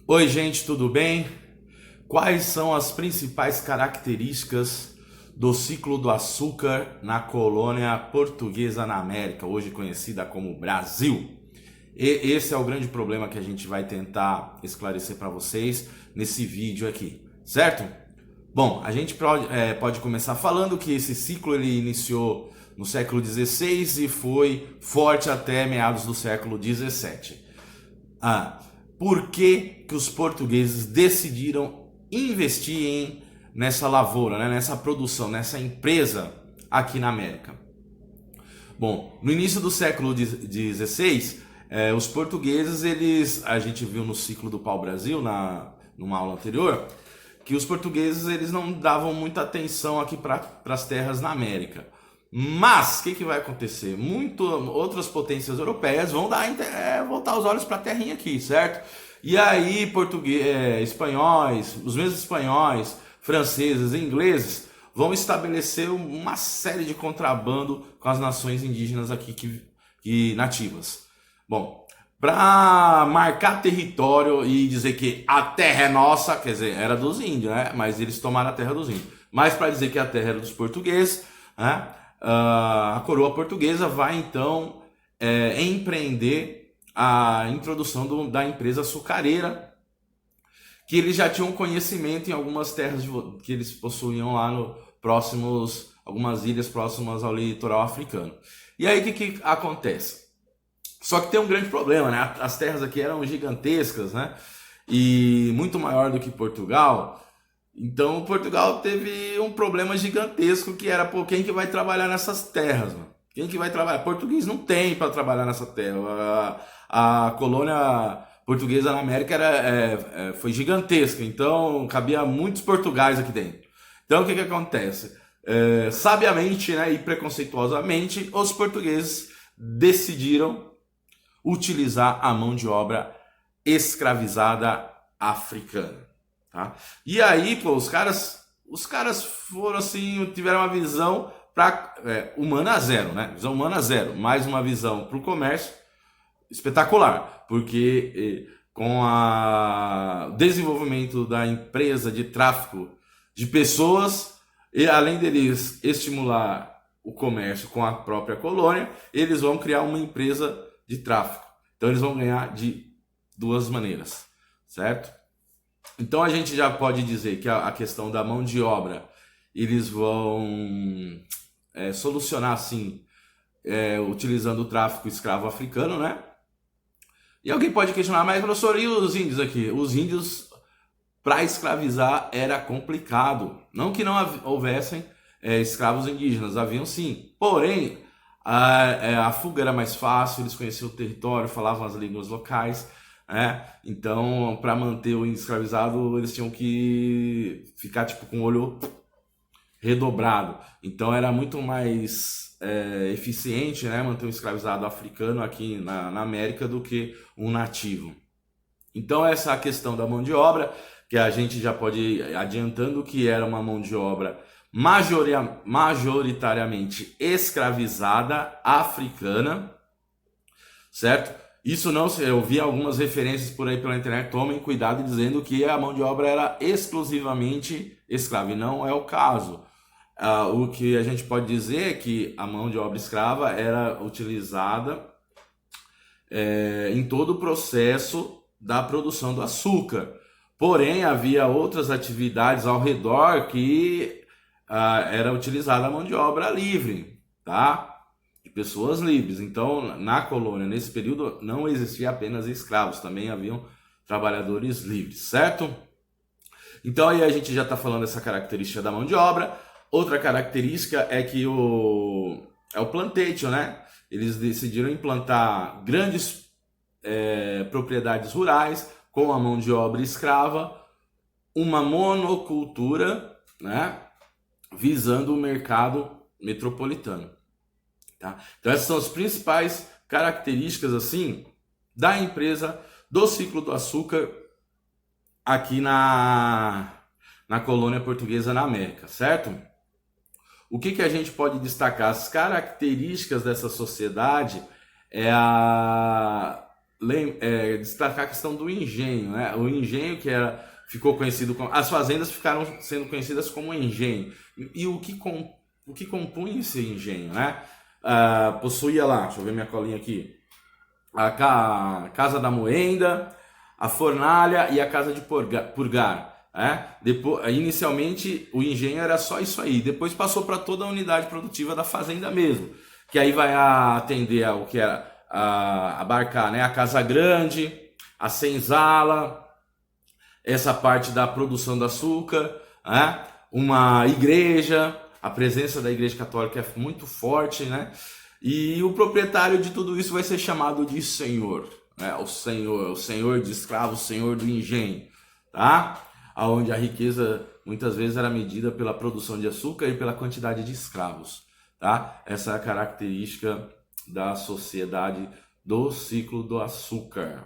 Oi, gente, tudo bem? Quais são as principais características do ciclo do açúcar na colônia portuguesa na América, hoje conhecida como Brasil? E esse é o grande problema que a gente vai tentar esclarecer para vocês nesse vídeo aqui, certo? Bom, a gente pode começar falando que esse ciclo ele iniciou no século XVI e foi forte até meados do século XVII. Ah, por que que os portugueses decidiram nessa lavoura, né, nessa produção, nessa empresa aqui na América? Bom, no início do século XVI, os portugueses, a gente viu no ciclo do pau-brasil, numa aula anterior, que os portugueses eles não davam muita atenção aqui para as terras na América. Mas o que vai acontecer? Outras potências europeias vão voltar os olhos para a terrinha aqui, certo? E aí espanhóis, os mesmos espanhóis, franceses e ingleses vão estabelecer uma série de contrabando com as nações indígenas aqui que nativas. Bom, para marcar território e dizer que a terra é nossa, quer dizer, era dos índios, né? Mas eles tomaram a terra dos índios. Mas para dizer que a terra era dos portugueses, né? A coroa portuguesa vai então empreender a introdução da empresa açucareira, que eles já tinham conhecimento em algumas terras que eles possuíam lá algumas ilhas próximas ao litoral africano. E aí o que acontece? Só que tem um grande problema, né? As terras aqui eram gigantescas, né? E muito maior do que Portugal. Então Portugal teve um problema gigantesco que era, pô, quem que vai trabalhar nessas terras, mano? Quem que vai trabalhar? Português não tem para trabalhar nessa terra. A colônia portuguesa na América foi gigantesca, então cabia muitos portugais aqui dentro. Então o que acontece? Sabiamente, né, e preconceituosamente, os portugueses decidiram utilizar a mão de obra escravizada africana. Tá? E aí, pô, os caras foram assim, tiveram uma visão humana zero, né? Visão humana zero, mais uma visão para o comércio espetacular, porque com o desenvolvimento da empresa de tráfico de pessoas, e além deles estimular o comércio com a própria colônia, eles vão criar uma empresa de tráfico. Então eles vão ganhar de duas maneiras, certo? Então a gente já pode dizer que a questão da mão de obra eles vão solucionar assim, utilizando o tráfico escravo africano, né? E alguém pode questionar, mas professor, e os índios aqui? Os índios, para escravizar, era complicado. Não que não houvessem escravos indígenas, haviam sim. Porém, a fuga era mais fácil, eles conheciam o território, falavam as línguas locais. Então, para manter o escravizado, eles tinham que ficar tipo com o olho redobrado. Então, era muito mais eficiente, né, manter um escravizado africano aqui na América do que um nativo. Então, essa é a questão da mão de obra, que a gente já pode ir adiantando que era uma mão de obra majoritariamente escravizada africana, certo? Isso não, eu vi algumas referências por aí pela internet, tomem cuidado dizendo que a mão de obra era exclusivamente escrava, e não é o caso. O que a gente pode dizer é que a mão de obra escrava era utilizada em todo o processo da produção do açúcar. Porém, havia outras atividades ao redor que era utilizada a mão de obra livre, tá? De pessoas livres. Então, na colônia, nesse período, não existia apenas escravos, também haviam trabalhadores livres, certo? Então, aí a gente já está falando dessa característica da mão de obra. Outra característica é que o plantation, né? Eles decidiram implantar grandes propriedades rurais com a mão de obra escrava, uma monocultura, né? Visando o mercado metropolitano. Tá? Então essas são as principais características assim da empresa do ciclo do açúcar aqui na colônia portuguesa na América, certo? O que a gente pode destacar? As características dessa sociedade destacar a questão do engenho, né? O engenho ficou conhecido como... As fazendas ficaram sendo conhecidas como engenho. E o que compunha esse engenho, né? Possuía lá, deixa eu ver minha colinha aqui, a casa da moenda, a fornalha e a casa de purgar. Inicialmente o engenho era só isso aí, depois passou para toda a unidade produtiva da fazenda mesmo, que aí vai atender ao que era abarcar, né, a casa grande, a senzala, essa parte da produção do açúcar, né, uma igreja, a presença da igreja católica é muito forte, né, e o proprietário de tudo isso vai ser chamado de senhor, né, o senhor de escravos, o senhor do engenho, tá? Onde a riqueza muitas vezes era medida pela produção de açúcar e pela quantidade de escravos, tá? Essa é a característica da sociedade do ciclo do açúcar.